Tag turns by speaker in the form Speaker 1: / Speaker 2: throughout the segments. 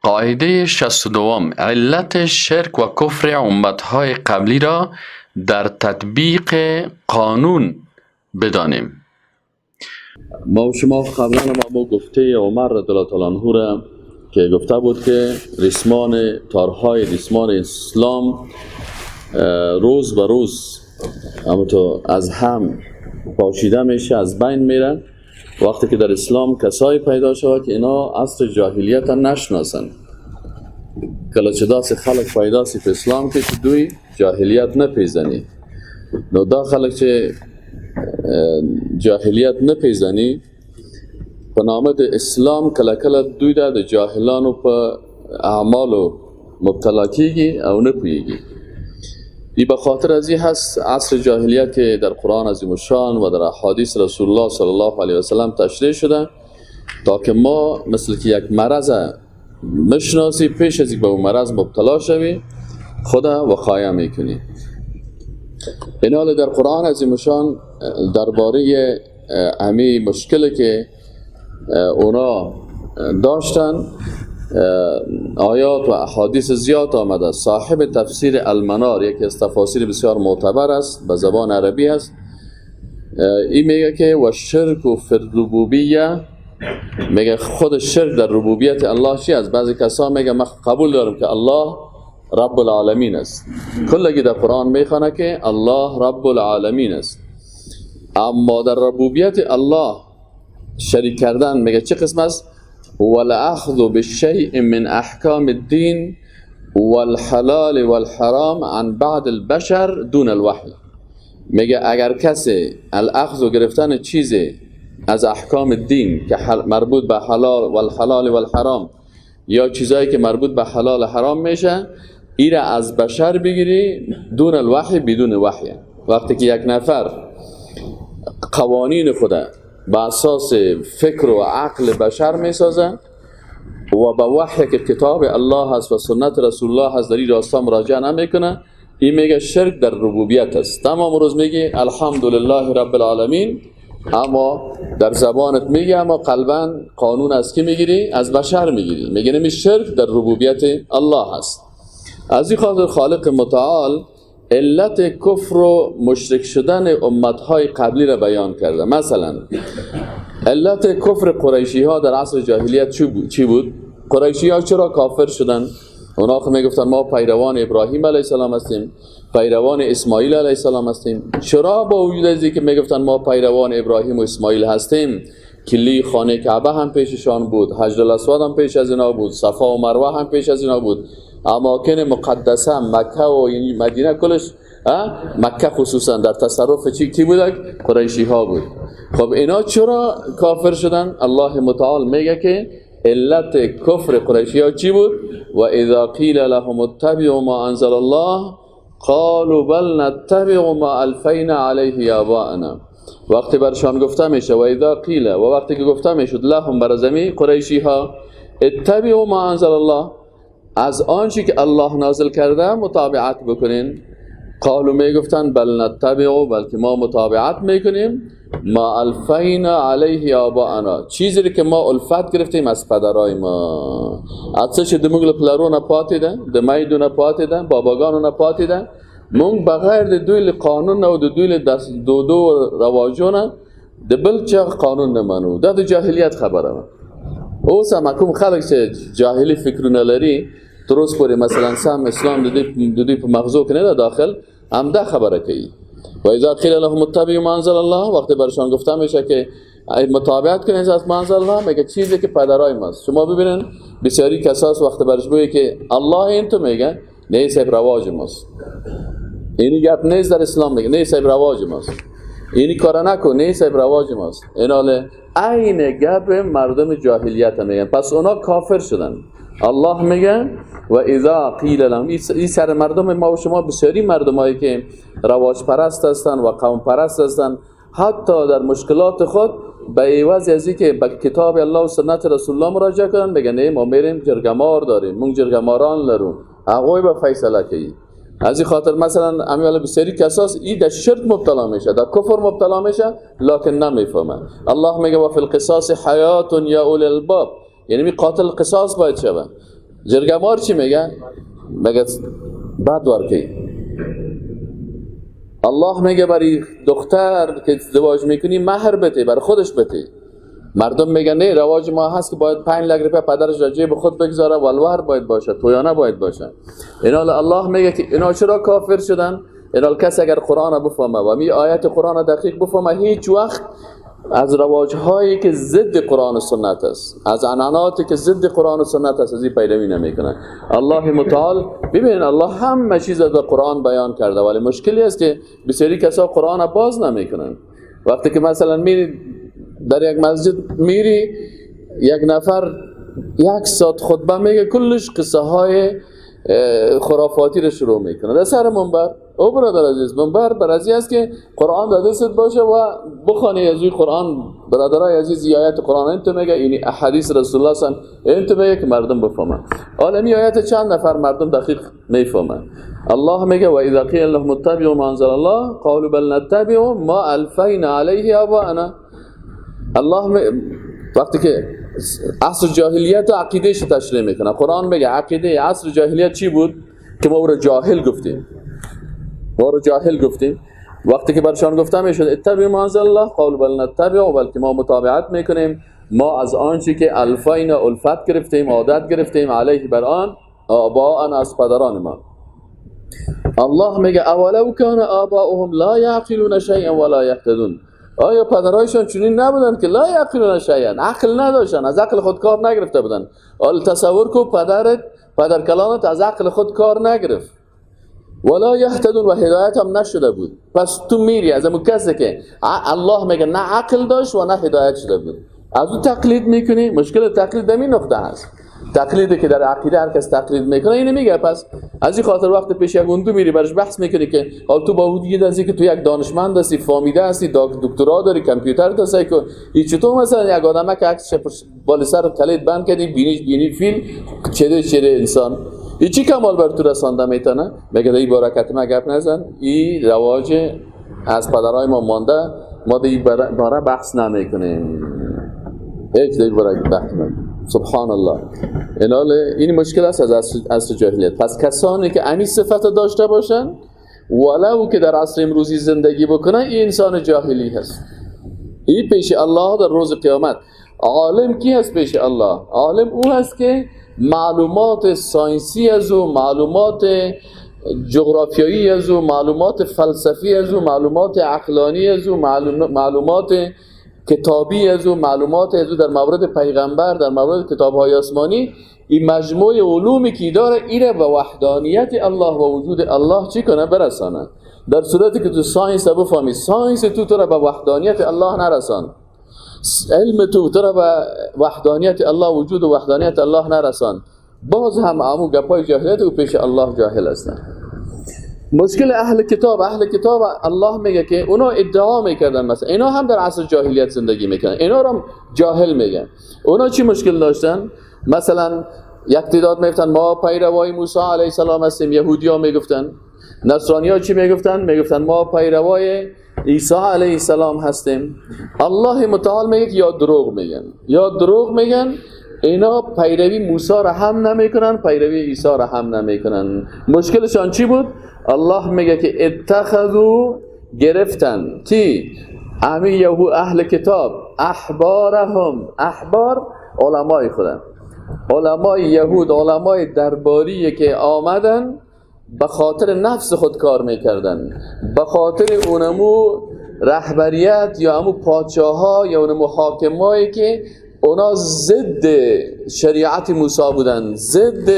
Speaker 1: قاعده 62 علت شرک و کفر امتهای قبلی را در تطبیق قانون بدانیم. ما و شما قبلا ما گفته عمر رضی الله تعالی عنه را که گفته بود که ریسمان تارهای ریسمان اسلام روز به روز همونطور از هم پاشیده میشه، از بین میره. وقتی که در اسلام کسایی پیدا شود که اینا عصر جاهلیت نشناسن، کلا چه داست خلق پیداست في اسلام که دوی جاهلیت نپیزنی، نو دا خلق چه جاهلیت نپیزنی په نامه د اسلام کلا کلا دوی د جاهلانو په اعمالو مبتلا کیږي او نه پوهیږي. ای به خاطر از این هست عصر جاهلیت که در قرآن عظیم الشان و در احادیث رسول الله صلی الله علیه و سلم تشریح شده تا که ما مثل که یک مرض مشناسی پیش از اینکه به اون مرض مبتلا شوی خدا وقایه میکنی. این حال در قرآن عظیم الشان درباره امی مشکلی که اونا داشتن آیات و احادیث زیاد آمده. صاحب تفسیر المنار یکی از تفاسیر بسیار معتبر است، به زبان عربی است. این میگه که و شرک و فی الربوبیه، میگه خود شرک در ربوبیت الله چی است. بعضی کسا میگه من قبول دارم که الله رب العالمین است، کلگی در قرآن میخوانه که الله رب العالمین است، اما در ربوبیت الله شریک کردن میگه چه قسم است؟ والاخذ بالشيء من احکام الدین والحلال والحرام عن بعض البشر دون الوحی. میگه اگر کسی الاخذ گرفتن چیزی از احکام الدین که مربوط به حلال والحلال والحرام یا چیزایی که مربوط به حلال حرام میشه ایره از بشر بگیری دون الوحی، بدون وحی. وقتی که یک نفر قوانین خدا به اساس فکر و عقل بشر میسازه و به وحی که کتاب الله هست و سنت رسول الله هست در این راستا مراجعه نمیکنه، این میگه شرک در ربوبیت است. تمام روز میگی الحمدلله رب العالمین، اما در زبانت میگی اما قلبا قانون از کی میگیری؟ از بشر میگیری. میگه نمی شرک در ربوبیت الله هست. از این خاطر خالق متعال علت کفر و مشرک شدن امتهای قبلی را بیان کرده. مثلا علت کفر قریشی ها در عصر جاهلیت چی بود؟ قریشی ها چرا کافر شدن؟ اونا که میگفتن ما پیروان ابراهیم علیه السلام هستیم، پیروان اسماعیل علیه السلام هستیم. چرا با وجود از اینکه میگفتن ما پیروان ابراهیم و اسماعیل هستیم، کلی خانه کعبه هم پیششان بود، حجر الاسود هم پیش از اینا بود، صفا و مروه هم پیش از اینا بود، اماکن مقدسه مکه و مدینه کلش، مکه خصوصا در تصرف کی بود؟ قریشی ها بود. خب اینا چرا کافر شدن؟ الله متعال میگه که علت کفر قریشی ها چی بود؟ و اذا قیل لهم اتبعوا ما انزل الله قالوا بل نتبع ما الفینا علیه آباءنا. وقتی برشان گفته میشه و اذا قیل، و وقتی که گفته میشد لهم برزمی قریشی ها اتبعوا ما انزل الله، از آنچه که الله نازل کرده مطابقت بکنین، قالوا میگفتن بل نتبعوا، بلکه ما مطابقت میکنیم ما الفینا علیه آباءنا، چیزی که ما الفت گرفتیم از پدرای ما. اتش دمگل پلارون پاتیدن، دمیدون پاتیدن، باباگانون پاتیدن، مونږ بغیر د دوی قانون او د دوی دو رواجونه د بل چا قانون نه منو. دا د جاهلیت خبره ده. اوس هم کوم خلک چې جاهلی فکرونه لري تر اوسه پورې مثلا سم اسلام د دوی په مغزو کې نه داخل، هم دا خبره کوي. و اذا قیل لهم اتبعوا ما انزل الله، وقتی برشان گفته میشه که مطابقت کنید از ما انزل الله، میگه چیزی که پدرای ماست. شما ببینن بسیاری کساس وقتی برش بگه که الله این تو میگه نه صاحب رواج ماست، اینی گپ نیست در اسلام، میگه نه صاحب رواج ماست، اینی کارا نکن نه صاحب رواج ماست. این حاله عین گپ مردم جاهلیت میگن، پس اونا کافر شدن. الله میگه و اذا قیل لهم، این سر مردم ما و شما بسیاری مردمایی که رواج پرست هستن و قوم پرست هستن، حتی در مشکلات خود به عوض از اینکه به کتاب الله و سنت رسول الله مراجعه کنن، بگن ما میریم جرگمار داریم، مون جرگماران لرو، هغوی به فیصله کوي. از این خاطر مثلا امیال بسیاری کساس این در شرک مبتلا میشه، در کفر مبتلا میشه، لکن نمیفهمه. الله میگه و فی القصاص حیات یا اولی الباب، یعنی قاتل قصاص باید شود. جرگمار چی میگه؟ میگه بعد ورکی. الله میگه برای دختر که ازدواج میکنی مهر بده، برای خودش بده. مردم میگن نه، رواج ما هست که باید 5 لک روپیه پدرش در جیب خود بگذاره، والوهر باید باشه، تویانه باید باشه. اینا الله میگه که اینا چرا کافر شدن؟ اینا کسی اگر قرآن بفهمه و می آیت قرآن دقیق بفهمه، هیچ وقت از رواجهایی که ضد قرآن و سنت است، از عنعناتی که ضد قرآن و سنت است، از این پیروی نمیکنه. الله متعال ببین، الله همه چیز در قرآن بیان کرده، ولی مشکلی است که بسیاری کسا قرآن باز نمیکنن. وقتی که مثلا میری در یک مسجد، میری یک نفر 1 ساعت خطبه میگه، کلش قصه های خرافاتی رو شروع میکنه در سر منبر. او برادر عزیز، منبر برازی است که قرآن در دستت باشه و بخوانی از این قرآن. برادرای عزیز، آیات قرآن انت میگه، این احادیث رسول الله صلی الله علیه و انت میگه که مردم بفهمن. عالمی آیات چند نفر مردم دقیق میفهمن. الله میگه و اذا قیل لهم اتبعوا ما انزل الله قالوا بل نتبع ما الفینا علیه آباءنا. الله وقتی که عصر جاهلیت و عقیدهش تشریح میکنه، قرآن میگه عقیده عصر جاهلیت چی بود که ما رو جاهل گفتیم. وقتی که برشان گفتم میشد اتبعوا ما انزل الله قالوا بل نتبع، بلکه ما متابعت میکنیم ما از آنچه که الفین الفت گرفتیم، عادت گرفتیم، علیه بر آن آباءنا، از پدران ما. الله میگه اولو کان آباؤهم لا یعقلون شیئا ولا یهتدون. آیا پدرایشان چنین نبودن که لا یعقلون شیئا، عقل نداشتن، از عقل خود کار نگرفته بودن؟ حالا تصور کو پدر کلانت از عقل خود کار نگرفت، ولا یهتدون و هدایت هم نشده بود. پس تو میری از اون کسی که الله میگه نه عقل داشت و نه هدایت شده بود، از اون تقلید میکنی. مشکل تقلید در این نقطه هست. تقلیدی که در عقیده هر کس تقلید میکنه اینو میگه. پس از این خاطر وقت پیش یک اندو میری برش بحث میکنی که حال تو با وجود از که تو یک دانشمند هستی، فامیده هستی، دکترا داری، کامپیوتر دستی، که این چطور مثلا یک آدمه که عکسش بالا سر کلید بند کردی، بینی فیلم چه انسان، این چی کمال بر تو رسانده میتونه؟ میگه این برکت ما گپ نزن، این رواج از پدرای ما مانده، ما این باره بحث نمیکنیم. هیچ دیگه برای بحث نمیکنیم. سبحان الله. این مشکل است از عصر جاهلیت. پس کسانی که امی صفت داشته باشن، ولو که در عصر امروزی زندگی بکنن، این انسان جاهلی هست. این پیش الله در روز قیامت. عالم کی هست پیش الله؟ عالم او هست که معلومات ساینسی از او، معلومات جغرافیایی از او، معلومات فلسفی از او، معلومات عقلانی از او، معلومات کتابی از او، معلومات از او در مورد پیغمبر، در مورد کتاب‌های آسمانی، این مجموعه علومی که داره اینه به وحدانیت الله و وجود الله چی کنه؟ برسانه. در صورتی که تو ساینس بفهمی، ساینس تو را به وحدانیت الله نرسان، علم تو را به وحدانیت الله، وجود و وحدانیت الله نرسان، باز هم عمو گپای جاهلیت و پیش الله جاهل هستن. مشکل اهل کتاب الله میگه که اونا ادعا میکردن، مثلا اینا هم در عصر جاهلیت زندگی میکنن، اینا رو هم جاهل میگن. اونا چی مشکل داشتن؟ مثلا یک تعداد میگفتن ما پیروای موسی علیه السلام هستیم، یهودی ها میگفتن. نصرانی ها چی میگفتن؟ میگفتن ما پیروای عیسی علیه السلام هستیم. الله متعال میگه یا دروغ میگن. اینا پیروی موسی را هم نمیکنن، پیروی عیسی را هم نمیکنن. مشکلشان چی بود؟ الله میگه که اتخذوا، گرفتن کی؟ امی اهل کتاب، احبارهم، احبار علمای خودن، علمای یهود، علمای درباری که آمدن به خاطر نفس خود کار میکردن، به خاطر اونمو رهبریت یا امو پادشاه ها یا اونمو حاکمایی که اونا ضد شریعت موسی بودن، ضد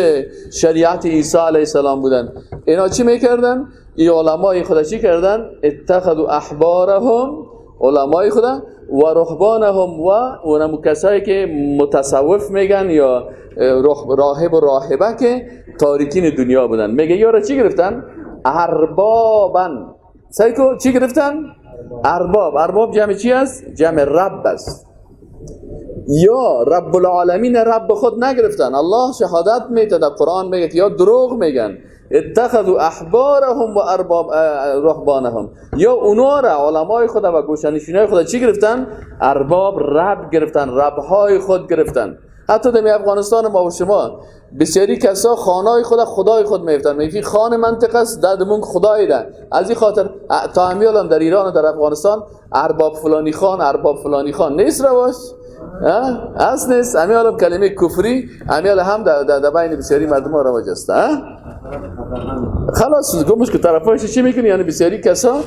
Speaker 1: شریعت عیسی علیه السلام بودن. اینا چی میکردن؟ این علمای خدا چی کردن؟ اتخذوا احبارهم، علمای خدا، و رهبانهم، و اونم کسایی که متصوف میگن یا راهب و راهبه که تارکین دنیا بودن. میگه یارا چی گرفتن؟ اربابن. سایکو چی گرفتن؟ ارباب جمع چی است؟ جمع رب است. یا رب العالمین رب خود نگرفتن. الله شهادت میده در قرآن میگه یا دروغ میگن. اتخذوا احبارهم و ارباب رهبانهم، یا اونها را علمای خدا و گوشنشینای خدا چی گرفتن؟ ارباب، رب گرفتن، ربهای خود گرفتن. حتی در افغانستان ما و شما بسیاری کسا خانای خود خدای خود میفتن، میگی خان منطقه است دادمون خدای ده. از این خاطر تا همیال در ایران و در افغانستان ارباب فلانی خان نیست رواش، اصل نیست. همیال کلمه کفری همیال هم در بین بسیاری مردم ها رواج است. خلاص گمش که طرفایش چی میکنی؟ یعنی بسیاری کسا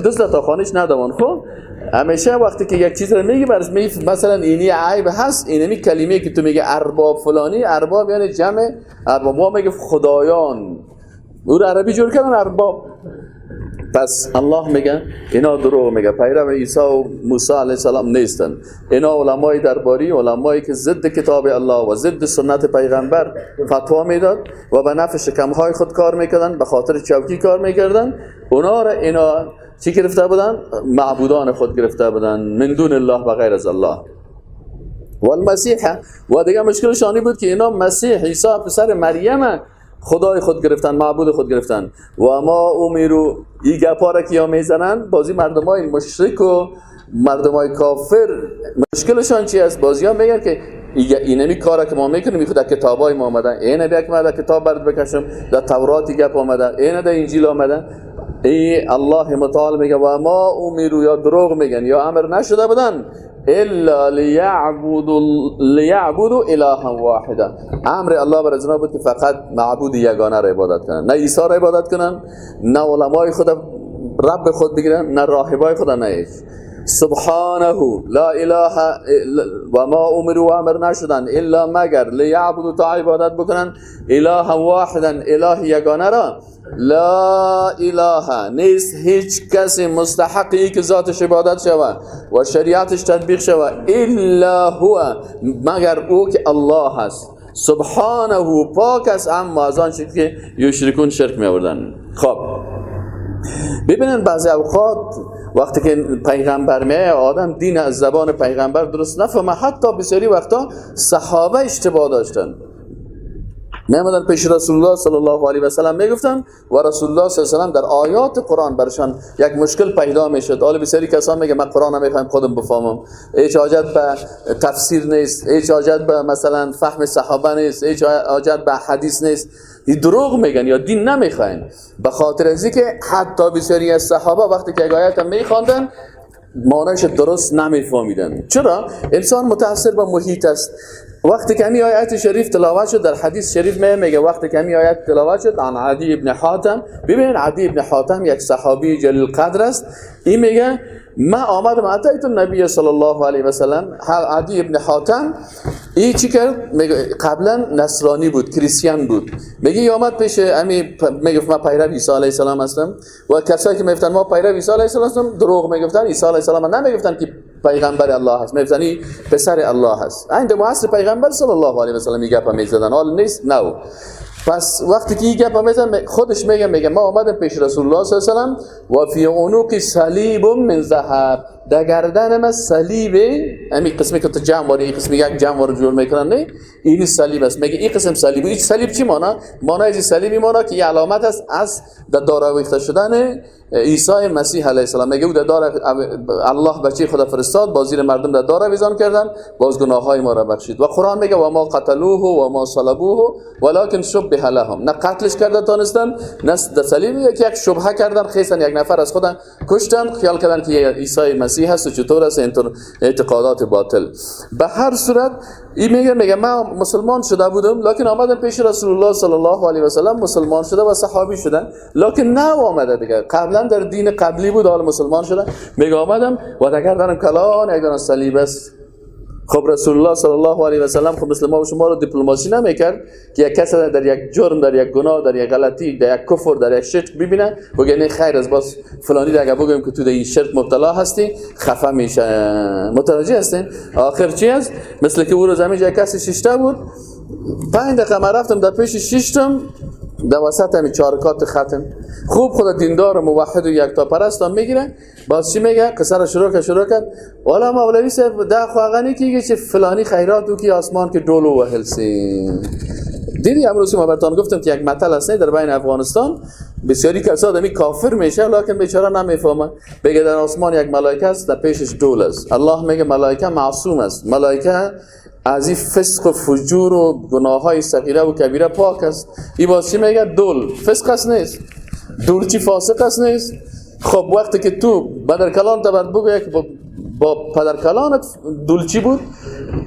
Speaker 1: دست تا خانش ندوان. خب همیشه وقتی که یک چیز رو میگی برش میگی مثلا اینی عیب هست، اینمی کلمه که تو میگه ارباب فلانی، ارباب یعنی جمع ارباب، ما میگه خدایان، او عربی جور کردن ارباب. پس الله میگه اینا دروغ میگه، پیرو عیسی و موسی علیه السلام نیستن. اینا علمای درباری، علمایی که ضد کتاب الله و ضد سنت پیغمبر فتوا میداد و به نفع شکمهای خود کار میکردن، به خاطر چوکی کار میکردن. اونا را اینا چی گرفته بودن؟ معبودان خود گرفته بودن من دون الله و غیر از الله. و المسیح و دیگه مشکلشانی بود که اینا مسیح عیسی پسر مریم خدای خود گرفتن، معبود خود گرفتن. و ما امیرو این گپا را که یا میزنن بازی مردمای مشرک و مردمای کافر، مشکلشان چی است؟ بازی ها میگن که اینمی کارا که ما میکنیم خود در کتابای ما آمده، اینه بیا که ما در کتاب برد بکشم، در توراتی گپ آمده، اینه در انجیل آمده. ای الله متعال میگه و ما امیرو، یا دروغ میگن یا امر نشده بودن الا لیعبدوا الها واحدا. امر الله بر ازنا بود که فقط معبود یگانه را عبادت کنن، نه عیسی را عبادت کنن، نه علمای خود رب خود بگیرن، نه راهبای خود، نه هیچ. سبحانه لا اله و ما امروا و امر نشدن الا مگر لیعبدوا تا عبادت بکنن الها واحدا، اله یگانه را. لا اله نیست هیچ کسی مستحقی که ذاتش عبادت شود و شریعتش تطبیق شود الا هو، مگر او که الله هست. سبحانه پاک است اما از آن چیزی که یشرکون شرک می آوردن. خب ببینن بعضی اوقات وقتی که پیغمبر میاد آدم دین از زبان پیغمبر درست نفهمه. حتی بسیاری وقتا صحابه اشتباه داشتن، میامدن پیش رسول الله صلی الله علیه و سلم میگفتن و رسول الله صلی الله علیه و سلم در آیات قرآن برشان یک مشکل پیدا میشد. حالا بسیاری کسان میگه من قرآن نمیخوام خودم بفهمم، هیچ حاجت به تفسیر نیست، هیچ حاجت به مثلا فهم صحابه نیست، هیچ حاجت به حدیث نیست. این دروغ میگن یا دین نمیخواین، به خاطر از اینکه حتی بسیاری از صحابه وقتی که آیات میخواندن معنیش درست نمیفهمیدن. چرا؟ انسان متاثر به محیط است. وقتی که همین آیت شریف تلاوت شد در حدیث شریف میگه وقتی که همین آیت تلاوت شد عن عدی ابن حاتم، ببینید عدی ابن حاتم یک صحابی جلیل قدر است. این میگه ما آمدم اتیت النبی صلی الله علیه و سلم. عدی ابن حاتم این چی کرد؟ میگه قبلا نصرانی بود، کریستیان بود. میگه آمد پیش امی، میگه ما پیرو عیسی علیه السلام هستم و کسایی که میگفتن ما پیرو عیسی علیه السلام هستم دروغ میگفتن. عیسی علیه السلام نمیگفتن که پیغمبر الله هست، میگفتن پسر الله هست. عند معاصر پیغمبر صلی الله علیه و سلم میگه پا میزدن، حال نیست نو. پس وقتی که این گپ میزنه خودش میگه ما آمدم پیش رسول الله صلی الله علیه و سلم و فی عنق صلیب من ذهب، در گردن ما صلیب، همین قسمی که تو جمع واری این قسمی یک جمع وارو جور میکنن، نه این صلیب است. میگه این قسم صلیب، این صلیب چی معنی از صلیبی معنی که علامت است از در دار آویخته شدن عیسی مسیح علیه السلام. میگه او در دار الله بچه خدا فرستاد، با زیر مردم در دار آویزان کردن، باز گناههای ما را بخشید. و قرآن میگه و ما قتلوه و ما صلبوه ولکن شبه لهم، نه قتلش کردن تانستن نه در صلیب یک شبهه کردن، خیسن یک نفر از خودن کشتن، خیال کردن که عیسی مسیح هست و چطور است اینطور اعتقادات باطل. به هر صورت این میگه ما مسلمان شده بودم لکن آمدم پیش رسول الله صلی الله علیه و سلم مسلمان شده و صحابی شدن، لکن نه آمده دیگه قبلا در دین قبلی بود حال مسلمان شدن. میگه آمدم و در گردنم کلان یک دانه صلیب است. خب رسول الله صلی الله علیه و سلم خب مثل ما و شما رو دیپلماسی نمیکرد که یک کس در یک جرم، در یک گناه، در یک غلطی، در یک کفر، در یک شرک ببینه بگه نه خیر از باز فلانی دیگه بگیم که تو در این شرک مبتلا هستی خفه میشه. متوجه هستین؟ آخر چی است؟ مثل که او روز همیشه یک کسی شیشته بود، 5 دقیقه من رفتم در پیش شیشتم در وسط همی 4 رکعت ختم. خوب خدا دیندار و موحد و یکتا پرست هم میگیره. باز چی میگه؟ قصه را شروع کرد. والا مولوی صاحب ده خواغنی که چه فلانی خیرات و کی آسمان که دولو و هلسین. دیدی امروز ما براتون گفتم که یک مثل است در بین افغانستان بسیاری کسا آدمی کافر میشه لکن بیچاره نمیفهمه. بگه در آسمان یک ملائکه است در پیشش دول است. الله میگه ملائکه معصوم است، ملائکه از این فسق و فجور و گناه های صغیره و کبیره پاک است. این باز چی میگه؟ دول فسق است نیست؟ دولچی فاسق است نیست؟ خب وقتی که تو بدر کلان تا بعد بگویه که با پدر کلانت دولچی بود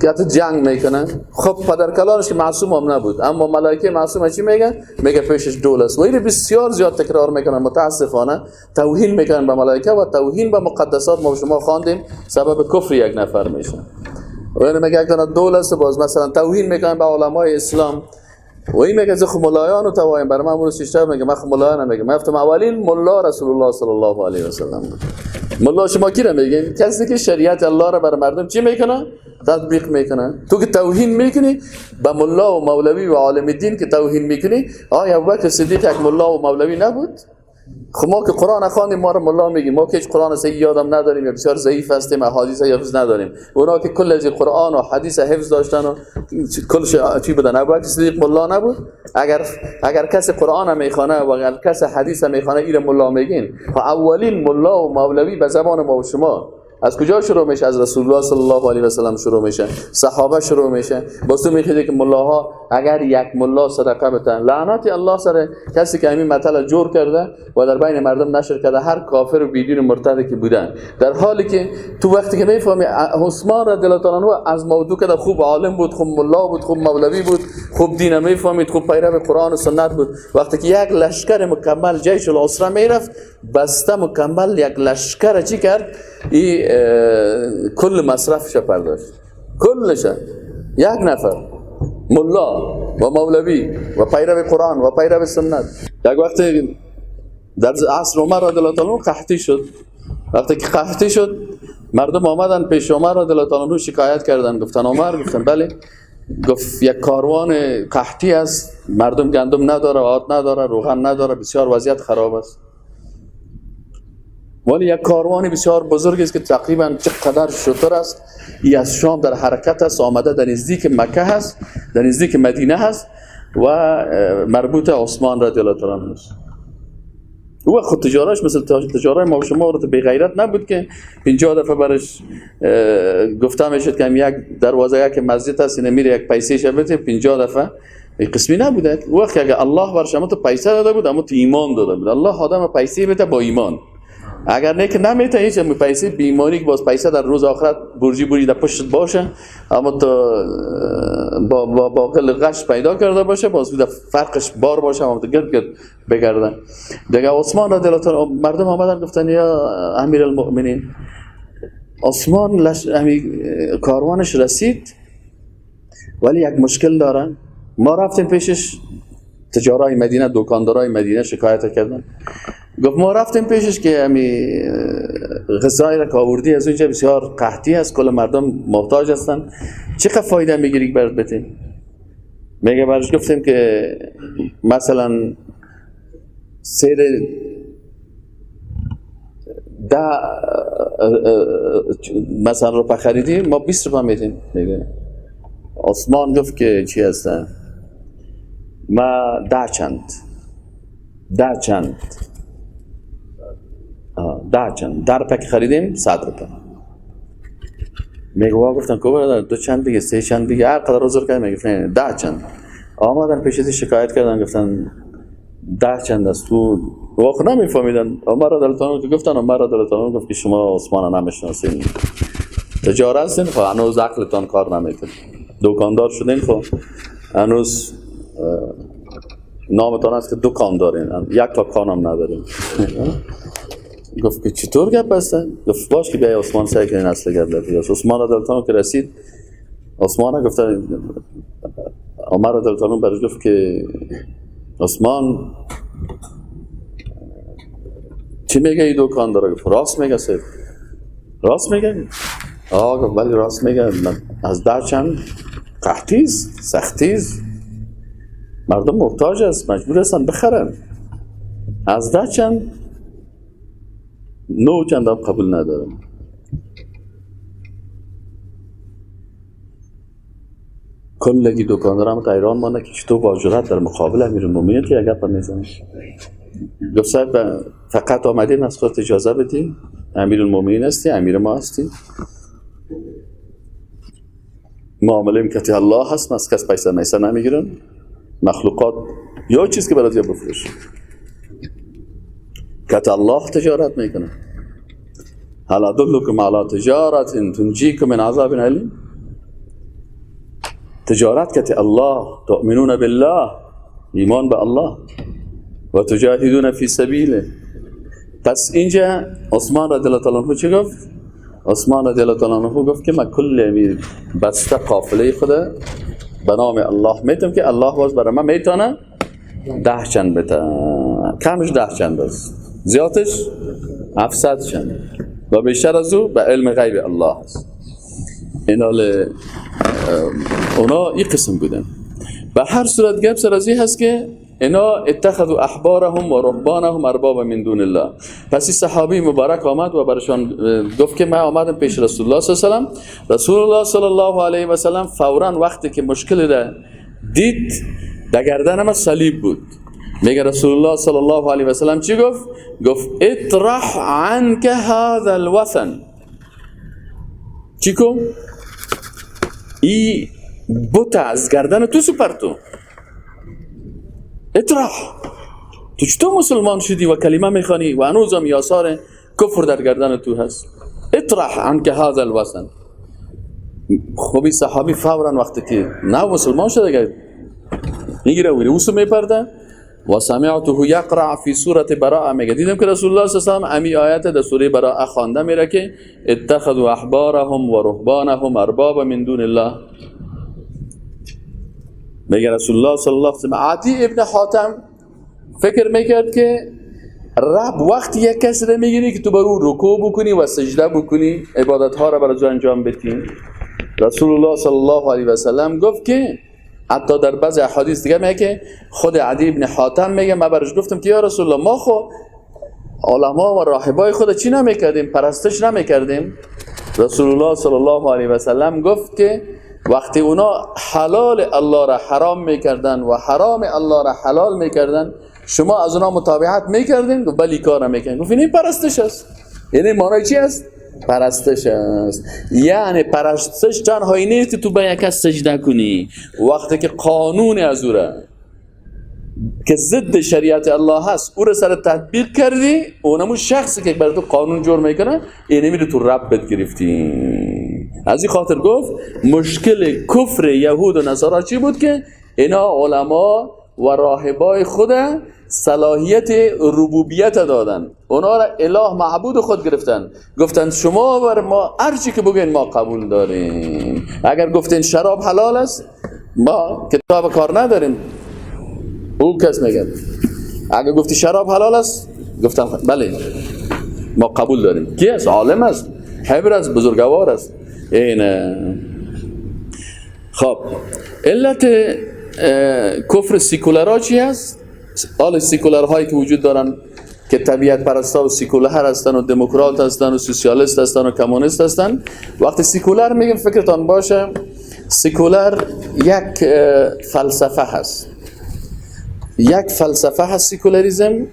Speaker 1: که حتی جنگ میکنن، خب پدر کلانش که معصوم هم نبود، اما ملائکه معصوم چی میگن؟ میگه پیشش دول است. و این بسیار زیاد تکرار میکنن، متاسفانه توهین میکنن به ملائکه و توهین به مقدسات. ما شما خواندیم سبب کفر یک نفر میشه. و این میگه که دول است، باز مثلا توهین میکنن به علمای اسلام. و این میگه زخ ملایان رو توایم برای من مورد شیشتر میگه من ملایان نمیگه، من افتم اولین ملا رسول الله صلی الله علیه و سلم بود. ملا شما کی رو میگین؟ کسی که شریعت الله را برای مردم چی میکنه؟ تطبیق میکنه. تو که توهین میکنی به ملا و مولوی و عالم دین که توهین میکنی، آیا ابوبکر صدیق یک ملا و مولوی نبود؟ خب ما که قرآن خواندیم ما رو ملا میگیم، ما که هیچ قرآن صحیح یادم نداریم یا بسیار ضعیف هستیم، احادیث حفظ نداریم. اونا که کل از قرآن و حدیث حفظ داشتن و کلش چی بودن؟ ابوبکر صدیق ملا نبود؟ اگر کسی قرآن میخونه و اگر کسی حدیث میخونه این ملا میگین. اولین ملا و مولوی به زبان ما و شما از کجا شروع میشه؟ از رسول الله صلی الله علیه و سلم شروع میشه، صحابه شروع میشه. باز تو میخوید که ملاها اگر یک ملا صدقه بتن، لعنت الله سر کسی که همین مطلب جور کرده و در بین مردم نشر کرده، هر کافر و بیدین و مرتد که بودن. در حالی که تو وقتی که میفهمی عثمان رضی الله تعالی عنه از موضوع که خوب عالم بود، خوب ملا بود، خوب مولوی بود، خوب دین میفهمید، خوب پیرو قرآن و سنت بود، وقتی که یک لشکر مکمل جیش الاسره میرفت، بسته مکمل یک لشکر چی کرد؟ کل مصرفش پرداشت، کلش. یک نفر ملا و مولوی و پیرو قرآن و پیرو سنت. یک وقت در عصر عمر رضی الله تعالی عنه قحطی شد. وقتی که قحطی شد مردم آمدن پیش عمر رضی الله تعالی عنه شکایت کردن. گفتن عمر، گفتن بله، گفت یک کاروان قحطی است، مردم گندم نداره، آرد نداره، روغن نداره، بسیار وضعیت خراب است. ولی یک کاروان بسیار بزرگ است که تقریبا چقدر شتر است، ای از شام در حرکت است، آمده در نزدیک مکه هست، در نزدیک مدینه هست و مربوط عثمان رضی الله تعالی عنه است. او خود تجارش مثل تجاره ما و شما بی غیرت نبود که 50 دفعه برش گفته میشد که یک دروازه یک مسجد هست، این میره یک پیسه شبته 50 دفعه. قسمی نبوده. وقتی اگه الله بر شما تو پیسه داده بود، اما تو ایمان داده بود. الله آدم پیسه بده با ایمان. اگر نه که نمیته هیچ پیسه بیماری که باز پیسه در روز آخرت برجی در پشت باشه، اما تو با غش پیدا کرده باشه، باز فرقش بار باشه، اما تو گرد بگردن. دیگه عثمان رضی الله تعالی، مردم آمدن گفتن یا امیر المؤمنین، عثمان کاروانش رسید ولی یک مشکل داره. ما رفتیم پیشش، تجارای مدینه، دکاندارای مدینه شکایت کردن. گفت ما رفتیم پیشش که غذای را که آوردی از اونجا بسیار قحطی است، کل مردم محتاج هستن، چقدر فایده میگیری برات بتیم؟ میگه برش گفتیم که مثلا سیر 10 مثلا رو خریدیم ما 20 روپا میدیم. میگه عثمان گفت که چی هستن؟ ما 10 چند 10 روپا خریدیم 100 روپا. میگه وا، گفتن که برادر 2 چند دیگه، 3 چند دیگه، هر قدر روزر کرد. میگه نه 10 چند. آمدن پیشتی شکایت کردن، گفتن 10 چند است. تو واقعا نمیفهمیدن. عمر رضی الله عنه گفتن، عمر رضی الله عنه گفت که شما عثمان نمیشناسین، تجارت هستین، خب هنوز عقلتان کار نمیکنه، دکاندار شدین، خب هنوز نامتان است که دکان دارین، یک تا کانم ندارین. گفت که چطور گپ هستن؟ گفت باش که بیای عثمان سعی کنین اصل گپ لطیف. عثمان رضی الله عنه که رسید، عثمان گفت، عمر رضی الله عنه برش گفت که عثمان چی میگه این دکان داره؟ گفت راست میگه سید، راست میگه. گفت ولی راست میگه، از 10 چند قحطیست، سختیست، مردم محتاج است، مجبور هستن بخرن. از 10 چند 9 چند هم قبول ندارم. کلگی دکاندارم غیران مانده که چطور با جرأت در مقابل امیرالمومنین که اگر میزنه. گفت صاحب فقط آمدیم از خودت اجازه بدیم، امیرالمومنین هستی، امیر ما هستی. معامله کتی الله هست، از کس پیسه میسه نمیگیرن، مخلوقات یا چیز که برات بفروش. کت الله تجارت میکنه. هل ادلکم علی تجارت تنجیکم من عذاب علیم. تجارت کت الله، تؤمنون بالله، ایمان به الله، و تجاهدون فی سبیله. پس اینجا عثمان رضی الله تعالی عنه چی گفت؟ عثمان رضی الله تعالی عنه گفت که من کل بسته قافله خدا به نام الله میتونم که الله باز برای من میتونه 10 چند بده، کمش 10 چند است، زیادش 700 چند، و بیشتر از او به علم غیب الله است. اونا این قسم بودن. به هر صورت گپ سر از این هست که اینا اتخذوا احبارهم و رهبانهم اربابا من دون الله. پس این صحابی مبارک آمد و برشان گفت که من آمدم پیش رسول الله صلی الله علیه و سلم. رسول الله صلی الله علیه و سلم فوراً وقتی که مشکل را دید، در گردنم صلیب بود. میگه رسول الله صلی الله علیه و سلم چی گفت؟ گفت اطرح عنك هذا الوثن. چی کن؟ ای بت از گردن تو سپرتو. اطرح. تو چطور مسلمان شدی و کلمه میخوانی و هنوزم آثار کفر در گردن تو هست؟ اطرح عنك هذا الوثن. خب این صحابی فوراً وقتی که نه مسلمان شده میگیره و روسو میپرده و سمعته یقرأ فی سوره براءه. میگه دیدم که رسول الله صلی الله علیه و آله امی آیت در سوره براءه خوانده میره که اتخذوا احبارهم و رهبانهم اربابا من دون الله. میگه رسول الله صلی الله علیه و آله عدی ابن حاتم فکر میکرد که رب وقتی یک کس رو میگیری که تو برو رکوع بکنی و سجده بکنی، عبادت ها رو برای انجام بدی. رسول الله صلی الله علیه و سلم گفت که حتی در بعض احادیث دیگه میگه که خود عدی ابن حاتم میگه من برش گفتم که یا رسول الله ما خو علما و راهبای خود چی نمیکردیم، پرستش نمیکردیم. رسول الله صلی الله علیه و سلم گفت که وقتی اونا حلال الله را حرام میکردن و حرام الله را حلال میکردن، شما از اونا متابعت میکردین؟ گفت بلی کار میکردین. گفت این پرستش است. یعنی معنی چی است؟ پرستش است. یعنی پرستش تنهایی نیست تو به یک کس سجده کنی، وقتی که قانون از او را که ضد شریعت الله هست او را سر تطبیق کردی، اونمون شخصی که برای تو قانون جور میکنه اینه میره تو ربت گرفتی. از این خاطر گفت مشکل کفر یهود و نصارا چی بود که اینا علما و راهبای خود صلاحیت ربوبیت دادن، اونا را اله معبود خود گرفتن. گفتن شما بر ما هر چی که بگین ما قبول داریم. اگر گفتین شراب حلال است ما کتاب کار نداریم. او کس میگه اگر گفتی شراب حلال است گفتم بله ما قبول داریم. کی است؟ عالم است، حبر است، بزرگوار است. اینه خب علت کفر سیکولرها چی است؟ حال سیکولرهایی که وجود دارن که طبیعت پرستا و سیکولر هستن و دموکرات هستن و سوسیالیست هستن و کمونیست هستن. وقتی سیکولر میگیم فکرتان باشه سیکولر یک فلسفه هست، یک فلسفه هست سیکولاریزم،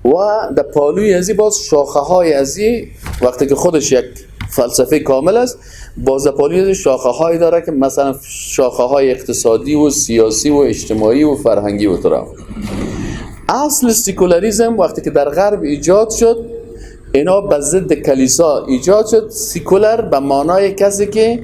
Speaker 1: و در پالوی ازی باز شاخه های ازی وقتی که خودش یک فلسفه کامل است، باز پالوی شاخه های داره که مثلا شاخه های اقتصادی و سیاسی و اجتماعی و فرهنگی و طرف. اصل سیکولاریزم وقتی که در غرب ایجاد شد اینا به ضد کلیسا ایجاد شد. سیکولر به معنای کسی که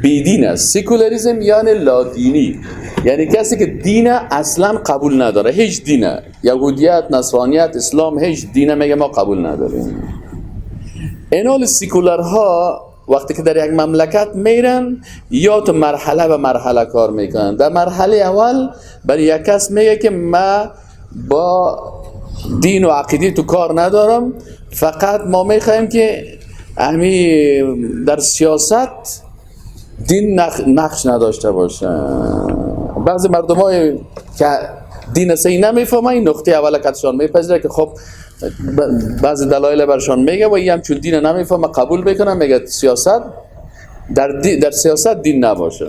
Speaker 1: بیدین است. سیکولاریزم یعنی لادینی، یعنی کسی که دین اصلا قبول نداره، هیچ دینه، یهودیت، نصرانیت، اسلام، هیچ دینه میگه ما قبول نداریم. اینال سیکولرها وقتی که در یک مملکت میرن یا تو مرحله به مرحله کار میکنن. در مرحله اول برای یک کس میگه که من با دین و عقیده تو کار ندارم، فقط ما میخوایم که در سیاست دین نقش نداشته باشه. بعضی مردم های که دین صحیح نمیفهمن این نقطه اول کتشان میپذیره که خب بعضی دلایل برشان میگه و این هم چون دین نمیفهمه قبول بکنم، میگه سیاست در سیاست دین نباشه.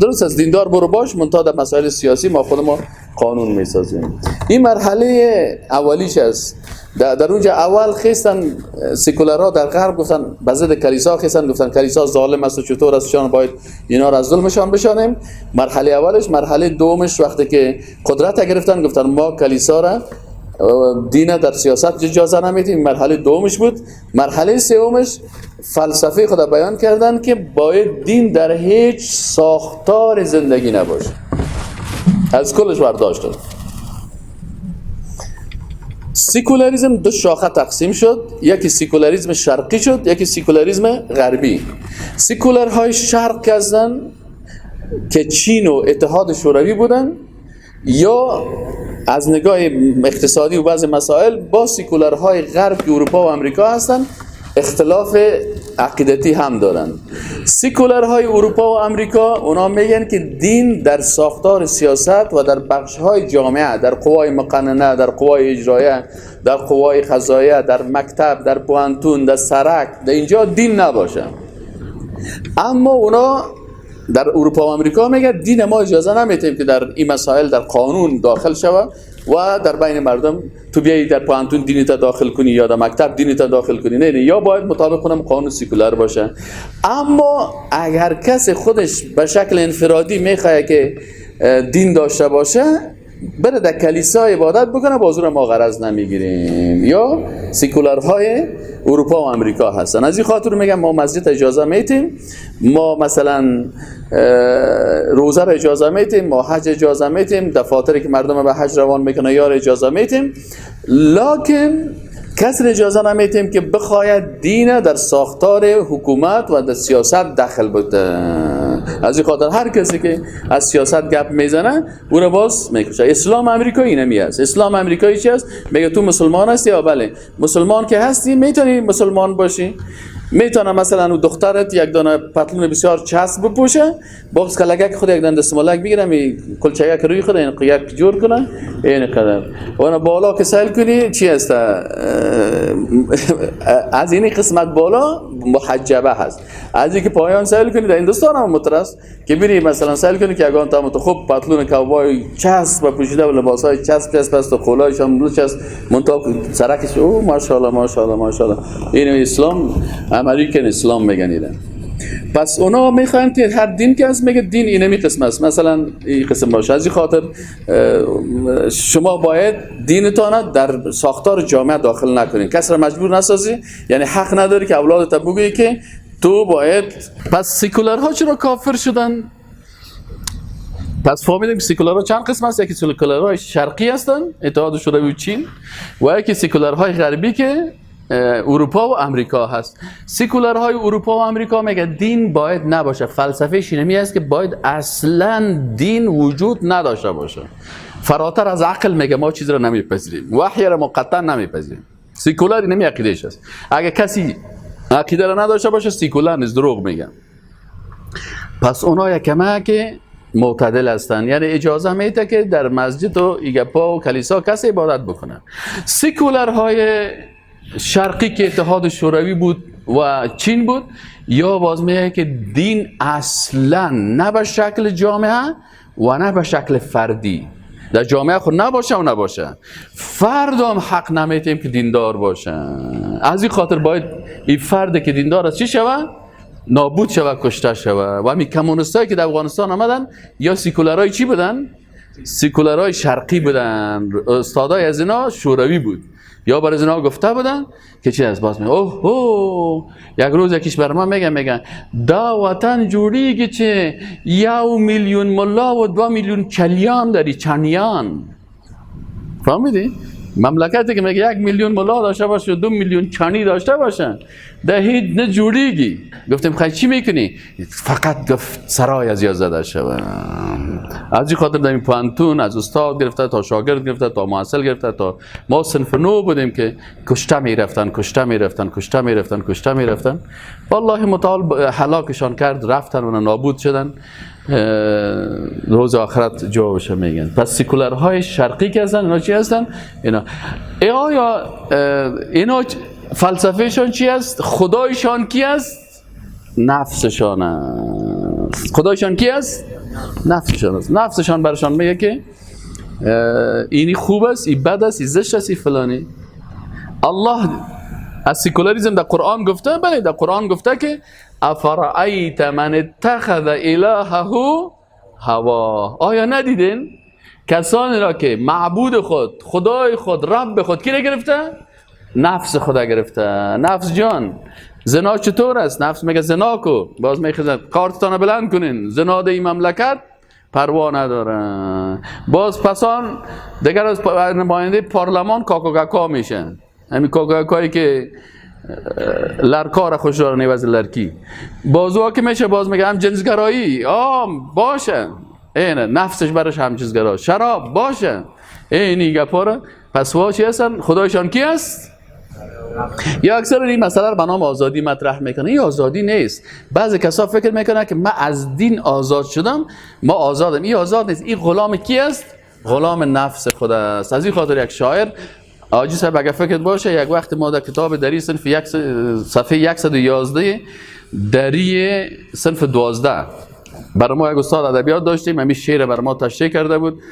Speaker 1: درست است، دیندار برو باش، منتها در مسائل سیاسی ما خود ما قانون میسازیم. این مرحله اولیش است. در اونجا اول خیستن سکولرها در غرب گفتن به ضد کلیسا خیستن، گفتن کلیسا ظالم است و چطور است شان باید اینا را از ظلمشان بشانیم. مرحله اولش. مرحله دومش وقتی که قدرت گرفتن گفتن ما کلیسا را دین در سیاست اجازه نمیدیم. مرحله دومش بود. مرحله سومش فلسفه خود بیان کردن که باید دین در هیچ ساختار زندگی نباشه، از کلش برداشتن. سیکولاریسم دو شاخه تقسیم شد، یکی سیکولاریسم شرقی شد، یکی سیکولاریسم غربی. سیکولرهای شرق هستن که چین و اتحاد شوروی بودن، یا از نگاه اقتصادی و بعض مسائل با سیکولرهای غرب که اروپا و امریکا هستن اختلاف عقیدتی هم دارن. سیکولرهای اروپا و امریکا اونا میگن که دین در ساختار سیاست و در بخش‌های جامعه، در قوای مقننه، در قوای اجرایه، در قوای قضاییه، در مکتب، در پوانتون، در سرک، در اینجا دین نباشه. اما اونا در اروپا و امریکا میگه دین ما اجازه نمیدیم که در این مسائل در قانون داخل شود و در بین مردم تو بیایی در پوانتون دینیت داخل کنی یا در مکتب دینیت داخل کنی. نه یا باید مطابق کنم قانون سیکولر باشه. اما اگر کسی خودش به شکل انفرادی میخواد که دین داشته باشه بره در کلیسا عبادت بکنه، بازور ما غرض نمیگیریم. یا سیکولرهای اروپا و امریکا هستن. از این خاطر میگم ما مسجد اجازه میتیم، ما مثلا روزه را اجازه میتیم، ما حج اجازه میتیم، دفاتری که مردم به حج روان میکنه یا اجازه میتیم، لکن کسی اجازه نمیتیم که بخواید دین در ساختار حکومت و در سیاست داخل بده. از این خاطر هر کسی که از سیاست گپ میزنه او را باز میکشه. اسلام امریکایی نمی است. اسلام امریکایی چی است؟ میگه تو مسلمان هستی؟ یا بله مسلمان که هستی میتونی مسلمان باشی. میتونه مثلا دخترت یک دانه پتلون بسیار چسب بپوشه، باز کلگک خود یک دانه دستمالک بگیرم کلچه‌ک روی خود این یک جور کنه این قدر و بالا که سایل کنی چی است؟ از این قسمت بالا محجبه هست. از اینکه پایان سایل کنی در هندوستان هم مترست که بری مثلا سایل کنی که اگان تا خوب پتلون کوبای چسب پوشیده و لباسای چسب است و قولایش هم بلوچ است منتها سرکش او ماشاءالله ماشاءالله ماشاءالله. این اسلام امریکن اسلام میگن اینا. پس اونا میخوان که هر دین که از میگه دین اینمی قسم است، مثلا این قسم باشه. از این خاطر شما باید دینتان در ساختار جامعه داخل نکنین، کس را مجبور نسازی. یعنی حق نداری که اولادت بگویی که تو باید. پس سیکولرها چرا کافر شدن؟ پس فهمیدیم که سیکولرها چند قسم است. یکی سیکولرهای شرقی هستن، اتحاد شوروی و چین، و یکی سیکولرهای غربی که اروپا و امریکا هست. سیکولرهای اروپا و امریکا میگه دین باید نباشه. فلسفه شینمی است که باید اصلا دین وجود نداشته باشه. فراتر از عقل میگه ما چیز را نمیپذیریم، وحی را قطعا نمیپذیریم. سیکولر نمی عقیدهش است. اگه کسی عقیده را نداشته باشه سیکولر نیست، دروغ میگن. پس اونا یکمه که معتدل هستن، یعنی اجازه میده که در مسجد و ایگپا و کلیسا کسی عبادت بکنه. سیکولرهای شرقی که اتحاد شوروی بود و چین بود، یا باز میگه که دین اصلا نه به شکل جامعه و نه به شکل فردی در جامعه خود نباشه و نباشه. فرد هم حق نمیتیم که دیندار باشه. از این خاطر باید این فرد که دیندار است چی شوه؟ نابود شوه، کشته شوه. و همین کمونیستایی که در افغانستان آمدن یا سیکولرهای چی بودن؟ سیکولرهای شرقی بودن. استادای از اینا شوروی بود یا برای اینا گفته بودن که چی است. باز میگه اوه یک روز یکیش بر من میگن دا وطن جوریگی چه 1 میلیون ملا و 2 میلیون چلیان داری چنیان. فهمیدی؟ مملکتی که میگه 1 میلیون ملا داشته باشه و 2 میلیون چنی داشته باشن ده هیچ نه جوریگی. گفتم خیلی چی میکنی؟ فقط گفت سرای از یازده داشته و از این خاطر در این پوانتون از استاد گرفته تا شاگرد گرفته تا محصل گرفته تا ما صنف نو بودیم که کشته میرفتن. والله متعال هلاکشان کرد، رفتن و نابود شدن، روز آخرت جوابش میگن. پس سیکولرهای شرقی که هستن اینا چی هستن؟ اینا فلسفهشان چی است؟ خدایشان کی است؟ نفسشان است. خدایشان کی است؟ نفسشان است. نفسشان برشان میگه که اینی خوب است، این بد است، این زشت است، این فلانی. الله از سکولاریسم در قرآن گفته، بله در قرآن گفته که افرأیت من اتخذ الهه هوا. آیا ندیدین کسانی را که معبود خود، خدای خود، رب خود کی را گرفته؟ نفس خدا گرفته. نفس جان زنا چطور است؟ نفس میگه زنا کو، باز میخواد کارتتان بلند کنین، زنا در این مملکت پروا نداره. باز پسان دیگر از نماینده پارلمان کاکاکا میشن، همین کاکاکایی که لرکا را خوش داره نوز لرکی. بازوها که میشه باز میگه هم جنسگرایی باشه، اینه نفسش برش هم جنسگرا. شراب باشه، اینی گپاره. پس وا چی هستن؟ خدایشان کی است؟ یا اکثر این مسئله رو به نام آزادی مطرح میکنه. این آزادی نیست. بعضی کسا فکر میکنه که من از دین آزاد شدم، ما آزادم. این آزاد نیست. این غلام کی است؟ غلام نفس خود است. از این خاطر یک شاعر آجی صاحب اگر فکر باشه، یک وقت ما در کتاب دری صفحه 111 دری صنف 12 برای ما یک استاد ادبیات داشتیم، همین شعر برای ما تشریح کرده بود.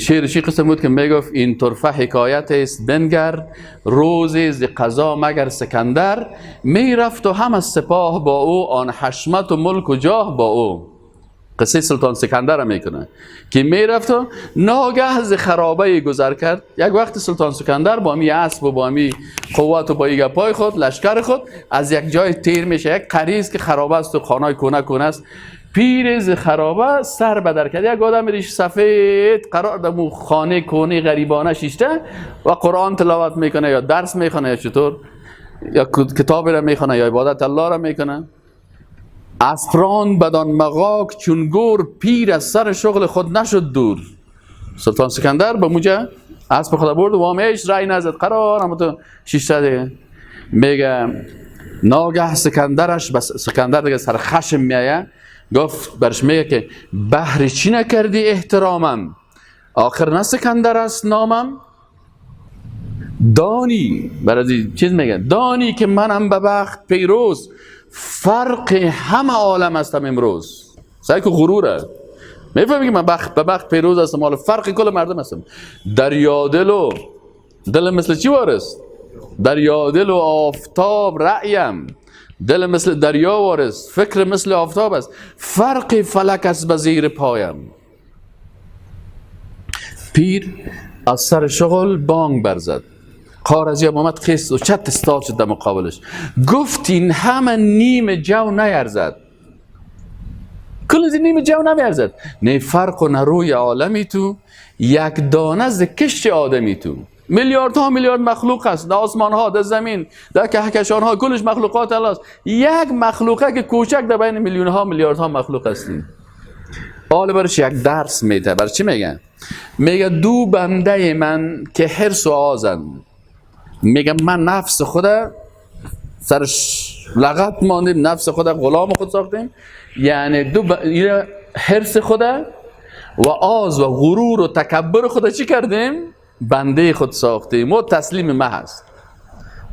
Speaker 1: شعرش این قسم بود که میگفت این طرفه حکایت است بنگر، روزی ز قضا مگر سکندر، میرفت و هم از سپاه با او، آن حشمت و ملک و جاه با او. قصه سلطان سکندر هم میکنه که میرفت و ناگه ز خرابه گذر کرد. یک وقت سلطان سکندر با می اسب و با می قوت و با یک پای خود، لشکر خود از یک جای تیر میشه، یک قریز که خرابه است و خانه کونه است. پیر ز خرابه سر بدر کرد. یک آدم ریش سفید قرار دمو خانه کونه غریبانه شیشته و قرآن تلاوت میکنه یا درس میخونه یا چطور، یا کتاب را میخونه یا عبادت الله را میکنه. اسپران بدان مغاک چون گور، پیر از سر شغل خود نشد دور. سلطان سکندر به موجه اسب خدا برد و همیش رای نزد، قرار هم تو شیشته دیگه. میگه ناگه سکندر دیگه سر خشم میایه، گفت برش میگه که بهر چی نکردی احترامم، آخر نه سکندر است نامم. دانی برای چیز میگه، دانی که منم به بخت پیروز، فرق همه عالم هستم امروز. سعی که غروره، میفهمی که من به بخت پیروز هستم، حالا فرق کل مردم هستم. دریا دل مثل چی وارست؟ دریا دل و آفتاب رأیم، دل مثل دریا وارست، فکر مثل آفتاب است، فرق فلک است به زیر پایم. پیر از سر شغل بانگ برزد، خارزی آمد خیست و چت استاد شد در مقابلش. گفت این همه نیم جو نیرزد، کل از نیم جو نمیرزد. نه فرق و نه روی عالمی تو، یک دانه ز کشت آدمی تو. میلیاردها میلیارد مخلوق هست در آسمان ها، در زمین، در کهکشان ها، کلش مخلوقات الله است. یک مخلوقه که کوچک در بین میلیون ها میلیاردها مخلوق هستیم. حالا برش یک درس میده. برای چی میگن؟ میگه دو بنده من که حرص و آزند. میگه من نفس خدا سرش لغت ماندیم، نفس خدا غلام خود ساختیم. یعنی حرص خدا و آز و غرور و تکبر خدا چی کردیم؟ بنده خود ساختیم و تسلیم محض.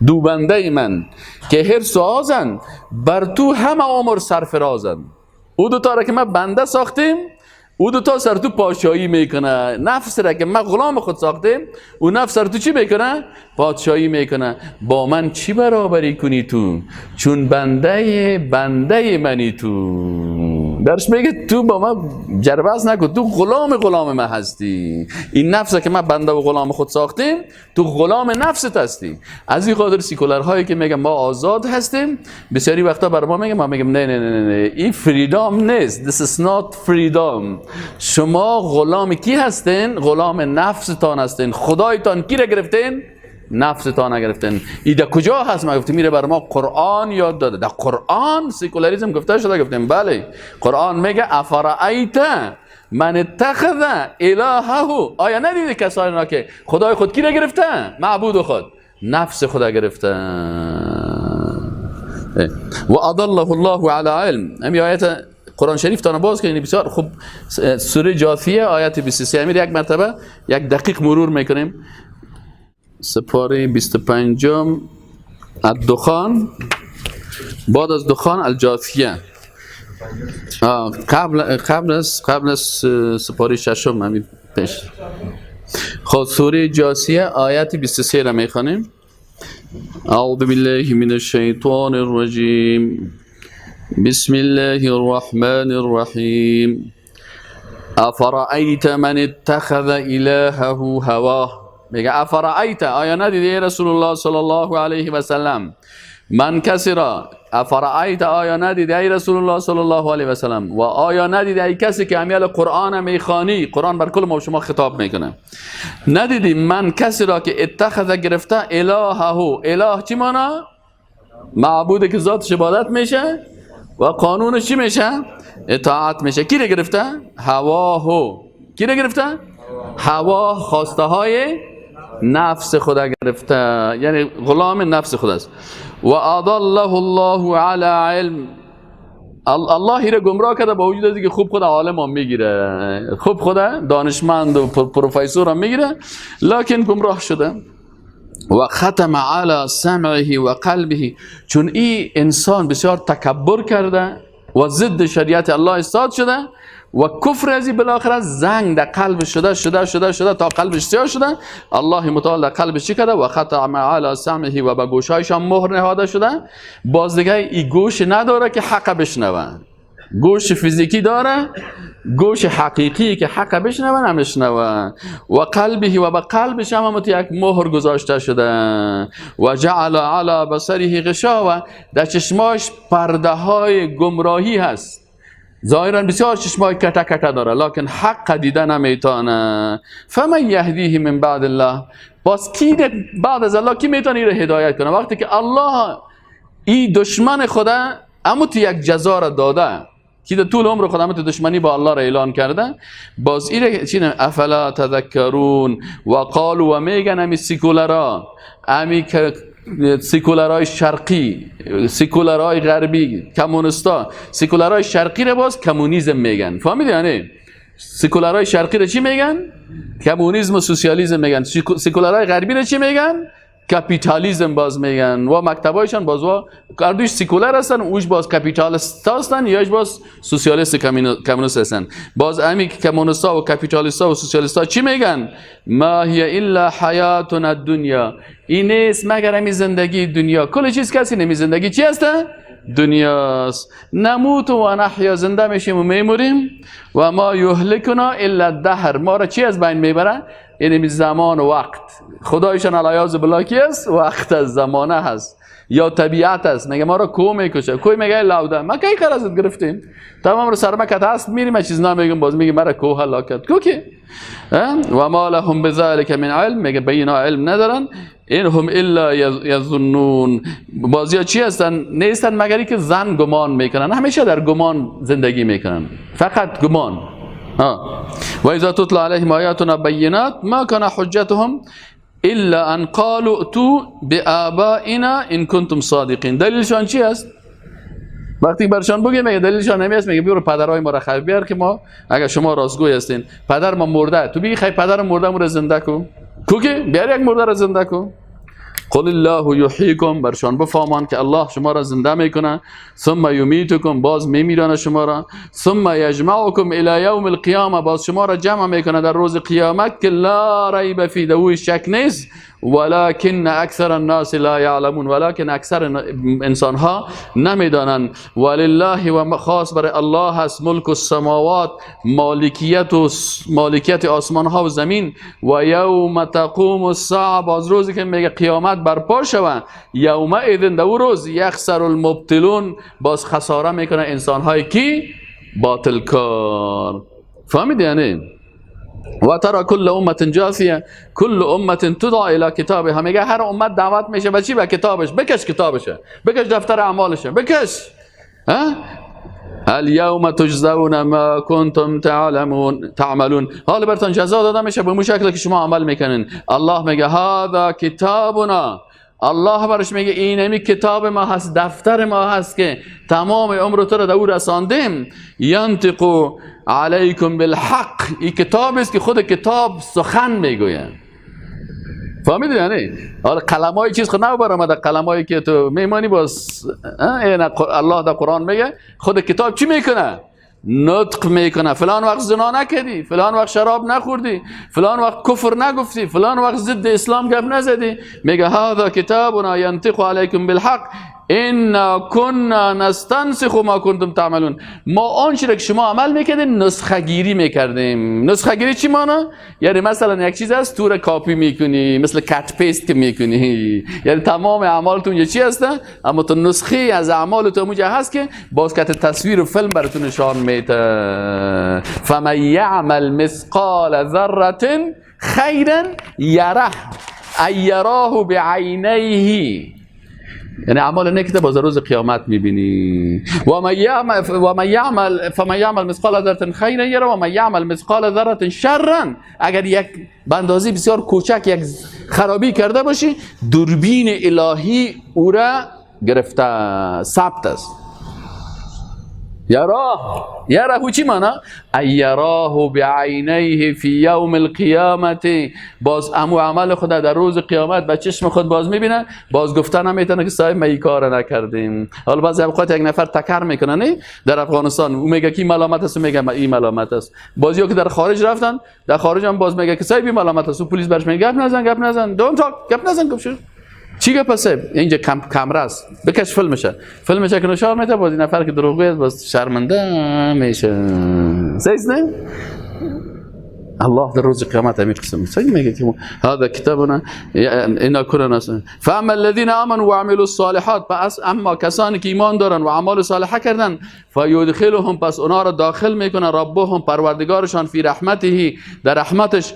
Speaker 1: دو بنده من که حرص و آزند، بر تو همه عمر سرفرازند. او دوتا را که ما بنده ساختیم، او دوتا سر تو پادشاهی میکنه. نفس را که ما غلام خود ساختیم، او نفس سر تو چی میکنه؟ پادشاهی میکنه. با من چی برابری کنی تو؟ چون بنده منی تو. درش میگه تو با ما جرباز نکن، تو غلام من هستی. این نفس که ما بنده و غلام خود ساختیم، تو غلام نفست هستی. از این خاطر سیکولرهایی که میگن ما آزاد هستیم، بسیاری وقتا بر ما میگن، ما میگم نه این فریدام نیست. This is not freedom. شما غلام کی هستین؟ غلام نفستان هستین. خدایتان کی را گرفتین؟ نفستان نگرفتین. این در کجا هست؟ ما گفتیم میره بر ما قرآن یاد داده. در قرآن سیکولاریسم گفته شده. گفتیم بله، قرآن میگه افرأیت من اتخذ الهه. آیا ندیدی کسانی را که خدای خود کی را گرفته؟ معبود خود نفس خدا گرفته. و اضله الله علی علم. همین آیت قرآن شریف تان باز کنید بسیار خوب. سوره جاثیه آیت 23 امیر یک مرتبه یک دقیق مرور میکنیم. سپاره 25 الدخان، بعد از دخان الجاثیه. قبل از سپاره ششم همین پیش. خود سوره جاثیه آیت 23 را میخوانیم. اعوذ بالله من الشیطان الرجیم. بسم الله الرحمن الرحیم. افرأیت من اتخذ الهه هواه. میگه افرأیت، آیا ندیدی رسول الله صلی الله علیه و سلم، من کسی را، افرأیت آیا ندیدی ای رسول الله صلی الله علیه و سلم، و آیا ندیدی ای کسی که امیال قرآن میخوانی، قرآن بر کل ما و شما خطاب میکنه، ندیدی من کسی را که اتخذ گرفته الهه، اله چی مانا؟ معبودی که ذاتش عبادت میشه و قانونش چی میشه؟ اطاعت میشه. کی را گرفته؟ هواه. کی را گرفته؟ هوا، خواسته های نفس خدا گرفته، یعنی غلام نفس خداست. و اضله الله علی علم. الله را گمراه کرده با وجود از اینکه خوب خدا عالم هم میگیره، خوب خدا دانشمند و پروفسور هم میگیره، لکن گمراه شده. و ختم علی سمعه و قلبه. چون این انسان بسیار تکبر کرده و ضد شریعت الله ایستاد شده و کفر ازی بالاخره زنگ در قلب شده تا قلبش سیاه شده. الله متعال در قلبش چی کرده؟ و ختم علی سمعه، و به گوشایش هم مهر نهاده شده. باز دیگه این گوش نداره که حق بشنوه. گوش فیزیکی داره، گوش حقیقی که حق بشنوه نمیشنوه. و قلبه، و به قلبش هم یک مهر گذاشته شده. و جعل علی بصره غشاوه. در چشماش پرده های گمراهی هست. ظاهرا بسیار چشمای کته کته داره لکن حق دیده نمیتونه. فمن یهدیه من بعد الله. باز کی بعد از الله کی میتونه این هدایت کنه؟ وقتی که الله این دشمن خدا اموت یک جزا را داده، کی در طول عمر خود اموت دشمنی با الله را اعلان کرده، باز این چی؟ افلا تذکرون. و قالوا، و میگن امی سیکولرا، امی که سیکولرهای شرقی، سیکولرهای غربی، کمونستا، سیکولرهای شرقی را باز کمونیسم میگن. فهمیدی یعنی؟ سیکولرهای شرقی را چی میگن؟ کمونیسم و سوسیالیسم میگن. سیکولرهای غربی را چی میگن؟ کپیتالیسم باز میگن. و مکتبایشان باز و کاردوش سیکولر هستن، اوش باز کپیتالیست هستن، یاش باز سوسیالیست کمونیست هستن. باز امی کمونیستا و کپیتالیستا و سوسیالیستا چی میگن؟ ما هی الا حیاتنا الدنیا. این نیست مگر امی زندگی دنیا. کل چیز کسی نمی زندگی چی هسته؟ دنیاست. نموت و نحیا، زنده میشیم و میموریم. و ما یهلکنا الا الدهر. ما را چی از بین میبره؟ یعنی زمان و وقت. خدایشان علیاذ بالله کی است؟ وقت از زمانه هست یا طبیعت است. میگه ما را کو میکشه، کوی میگه لوده. ما کی قرضت گرفتیم؟ تمام رو سرمکت هست میریم چیز نمیگم، باز میگه مرا کو هلاکت کو کی؟ و ما لهم بذلک من علم. میگه به اینا علم ندارن. این هم الا یظنون. بازیا چی هستن؟ نیستن مگری که ظن گمان میکنن، همیشه در گمان زندگی میکنن، فقط گمان. و اذا تتلى عليهم آیاتنا بینات ما كان حجتهم الا ان قالوا ائتوا بآبائنا ان کنتم صادقین. دلیلشان چی است؟ وقتی برشان بگیم میگه دلیلشان نمیست، میگه بیار پدرای ما را خبر بیار که ما اگر شما راستگوی هستین پدر ما مرده، تو بگی خیر پدر مرده مو زنده کو کوکی بیار یک مرده را زنده کو. قل الله یحییکم. برشان بفهمان که الله شما را زنده میکنه. ثم یمیتکم. باز میمیرانه شما را. ثم یجمعکم الی یوم القیامه. باز شما را جمع میکنه در روز قیامت که لا ریب فی، دوی شک نیست. ولكن اکثر الناس لا یعلمون. ولكن اکثر انسان ها نمیدانند. ولله، و خاص برای الله هست، ملک السماوات، مالکیت آسمان ها و زمین. و یوم تقوم الساعه. باز روزی که میگه قیامت برپا شود، یوم اذن، دو روز یخسر المبطلون. باز خساره میکنه انسان های کی؟ باطل کار. فهمید یعنی؟ و ترى كل امه جاثیه كل امه تدعى الى کتابها. میگه هر امت دعوت میشه به چی؟ به کتابش. بکش کتابشه، بکش دفتر اعمالشه، بکش. الیوم تجزون ما کنتم تعملون. حال برتان جزا داده میشه به اون شکلی که شما عمل میکنین. الله میگه هذا کتابنا. الله برش میگه این همی کتاب ما هست، دفتر ما هست که تمام عمر تو را در او رساندیم. ینطق علیکم بالحق. این کتاب است که خود کتاب سخن میگوید. فهمیدی یعنی؟ حالا قلمای چیز خود نبرم، قلمایی که تو میمانی باز الله در قرآن میگه خود کتاب چی میکنه؟ نطق میکنه فلان وقت زنا نکردی، فلان وقت شراب نخوردی، فلان وقت کفر نگفتی، فلان وقت ضد اسلام گپ نزدی. میگه هذا کتابنا ینطق علیکم بالحق انا كنا نستنسخ ما کنتم تعملون. ما آنچه را که شما عمل میکردین نسخه گیری میکردیم. نسخه گیری چی معنی؟ یعنی مثلا یک چیز هست تو را کاپی میکنی، مثل کات پیست که میکنی، یعنی تمام اعمالتون یه چی هست اما تو نسخه از اعمالتون اونجا هست که باز کات تصویر و فیلم براتون نشان میده. فمن یعمل مثقال ذره خیرا یره ای یراه بعینیه، یعنی اعمال نیک باز روز قیامت میبینی. و من یعمل فمن یعمل مثقال ذره خیرا یره و من یعمل مثقال ذره شرا. اگر یک بندازی بسیار کوچک یک خرابی کرده باشی، دوربین الهی او را گرفته، ثبت است. یراه چی معنی؟ یراه بعینیه فی یوم القیامت. باز امو عمل خود در روز قیامت به چشم خود باز میبینه، باز گفتن نمیتونه که صاحب ما این کار نکردیم. حالا بعضی اوقات یک نفر تکر میکنه نه در افغانستان، او میگه کی ملامت است، میگه ما این ملامت است. بعضیا که در خارج رفتن، در خارج هم باز میگه که صاحب این ملامت است، پلیس برش میگه گپ نزن دون تاک، گپ نزن گپ شو. چی گپ است؟ اینجا کامرا است، بکش فیلمشه که نشان میده، باز این نفر که دروغگوی است باز شرمنده میشه. صحیح نه؟ الله در روز قیامت همین قسم صحیح میگه که هذا کتابنا انا كنا ناس فاما الذين امنوا وعملوا الصالحات، پس اما کسانی که ایمان دارن و اعمال صالحه کردن، فیدخلهم، پس اونا را داخل میکنه ربهم، پروردگارشان، فی رحمته، در رحمتش.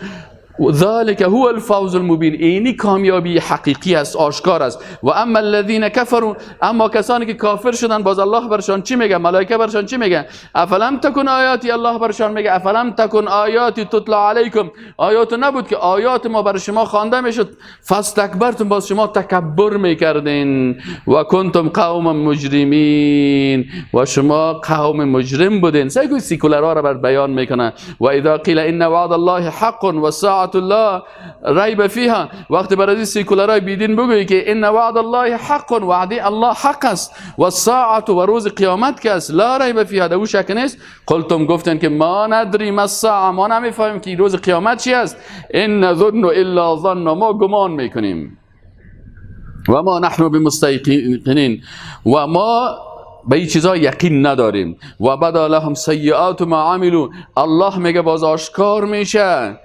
Speaker 1: ذلك هو الفوز المبین، اینی کامیابی حقیقی است، آشکار است. و اما الذين كفروا، اما کسانی که کافر شدن، باز الله برشان چی میگه؟ ملائکه برشان چی میگه؟ افلم تکن آیاتی، الله برشان میگه افلم تکن آیاتی تتلا علیکم، آیات نبود که آیات ما بر شما خوانده میشد، فاستکبرتم، باز شما تکبر میکردین، و کنتم قوم مجرمین، و شما قوم مجرم بودین. سیگوی سیکولرها را بر بیان میکنه. و اذا قیل ان وعد الله حق و ساعة الله ریب فیها، وقتی برای سیکولرای بیدین بگویی که ان وعد الله حق، وعده الله حق است، و ساعت و روز قیامت که است، لا ریب فیها، در او شک نیست. قلتم، گفتن که ما ندری ما الساعه، ما نمیفهمیم که روز قیامت چی است. ان نظن الا ظن، ما گمان میکنیم. و ما نحن بمستيقنین، و ما به این چیزا یقین نداریم. و بدا لهم سیئات ما عملوا، الله میگه باز آشکار میشه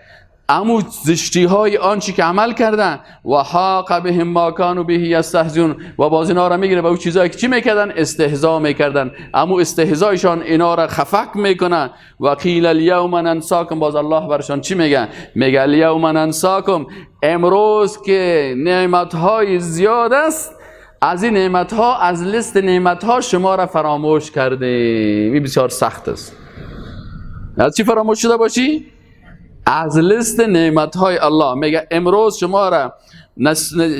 Speaker 1: امو زشتی های آنچه که عمل کردن. و حاق بهم ما كانوا به یستهزئون، و باز اینا را میگیره به اون چیزایی که چی میکردن؟ استهزا میکردن. امو استهزایشان اینا را خفق میکنه. و قیل اليوم ننساکم، باز الله برشان چی میگه؟ میگه اليوم ننساکم، امروز که نعمت های زیاد است، از این نعمت ها، از لیست نعمت ها شما را فراموش کردیم. این بسیار سخت است. از چی فراموش شده باشی؟ از لیست نعمت های الله. میگه امروز شما را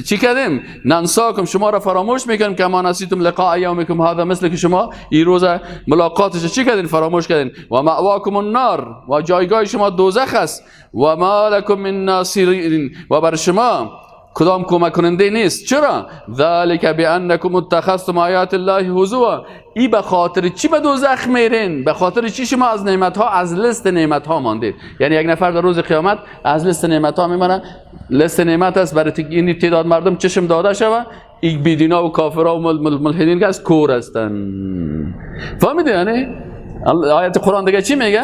Speaker 1: چی کردیم؟ ننساکم، شما را فراموش میکنیم، که ما نسیتم لقاء یومکم هذا، مثل که شما این روز ملاقاتش چی کردین؟ فراموش کردین. و مأواکم النار، و جایگاه شما دوزخ است. و ما لکم من ناصرین، و بر شما کدام کمک کننده نیست. چرا؟ ذالک بانکم اتخذتم آیات الله هزوا، ای به خاطر چی به دوزخ میرین؟ به خاطر چی شما از نعمت ها، از لیست نعمت ها ماندید؟ یعنی یک نفر در روز قیامت از لیست نعمت ها میمونه. لیست نعمت است برای این تعداد مردم چشم داده شود، این بیدینا و کافرها و ملحدین که از کور هستن. فهمیدی؟ یعنی آیت قرآن دیگه چی میگه؟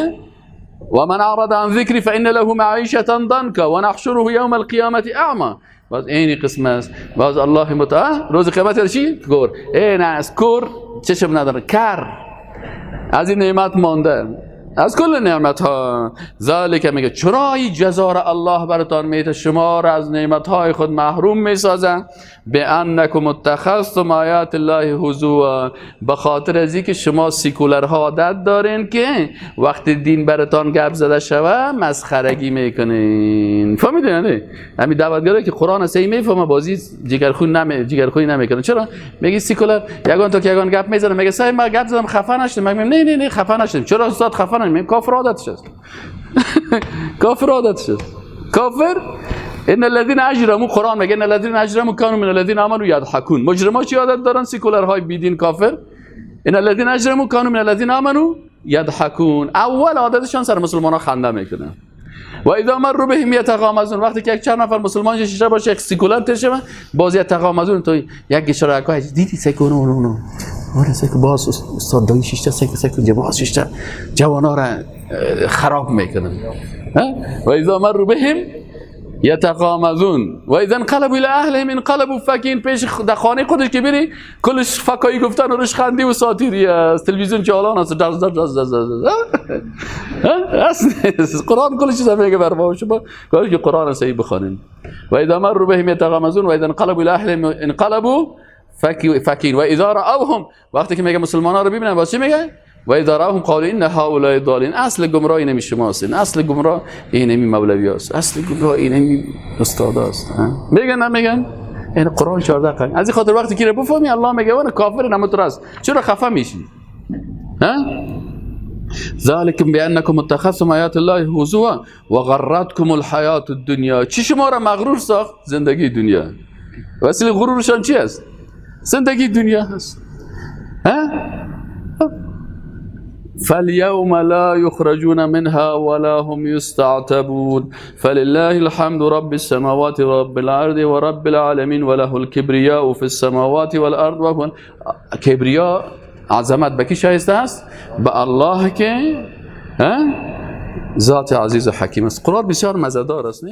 Speaker 1: و من اعرض عن ذکری فان له معیشة ضنکا و نحشره یوم القیامة اعما. باز اینی قسم است. باز الله متعال روز قیامت چی؟ کور. این از کور چشم نداره، کر از این نعمت مانده، از کل نعمت ها. ذالک، میگه چرا این جزا را الله براتان میده، شما را از نعمت های خود محروم میسازه. بانکم اتخذتم آیات الله هزوا، به خاطر از اینکه شما سیکولرها عادت دارین که وقتی دین براتان گپ زده شوه مسخرگی میکنین. فهمیدین؟ نه همین دعوتگرایی که قرآن صحیح میفهمه بازی جگرخویی نمیکنه. چرا؟ میگی سیکولر یگان تا که یگان گپ میزنه، میگه صاحب ما گپ زدم خفه نشدم. میگم نه خفه نشدم. چرا استاد خفه نشدم؟ کافر عادتش است. کافر عادتش است. کافر ان الذين اجرموا، قرآن میگه ان الذين اجرموا كانوا من الذين امنوا يضحكون. مجرم‌ها چی عادت دارن؟ سیکولرهای بیدین کافر. ان الذين اجرموا كانوا من الذين امنوا یضحکون، اول عادتشان سر مسلمان ها خنده میکنه. و اذا مروا بهم یتغامزون، وقتی که یک چند نفر مسلمان شیشه باشه یک سیکولر شه باز یتغامزون، تو یک اشاره که دیدی سیکو نو آره سیکو باز استاد دایی شیشه سیکو جواز شیشه جوانا را خراب میکنن. و اذا مروا بهم یتغامزون و اذا انقلبوا الى اهلهم انقلبوا فکین. پیش خانه خودش که بری کلش فکایی گفتن و روش خندی و ساتیری است، تلویزیون چالان است، قرآن کل چیز میگه بر ما شما کاری که قرآن صحیح بخونیم. و اذا مروا بهم یتغامزون و اذا انقلبوا الى اهلهم انقلبوا فکین. و اذا رأوهم، وقتی که میگه مسلمان‌ها رو ببینن واسه میگه و اذا رأوهم قالوا ان هؤلاء ضالین، اصل گمراه اینمی شماست، اصل گمراه اینمی مولوی است، اصل گمراه اینمی استاد است. میگن نمیگن؟ این قرآن 14 قرن. از این خاطر وقتی که بفهمی الله میگه اون کافر نموت راست، چرا خفه میشی؟ ذالکم بانکم اتخذتم آیات الله هزوا و غرتکم الحیات الدنیا. چی شما را مغرور ساخت؟ زندگی دنیا. وسیله غرورشان چی است؟ زندگی دنیا هست. فاليوم لا يخرجون منها ولا هم يستعتبون فلله الحمد رب السماوات ورب الارض ورب العالمين وله الكبرياء في السماوات والارض. و کبریا عظمت به کی شایسته است؟ به الله که ذات عزیز و حکیم است. قرآن بسیار مزه‌دار است نه؟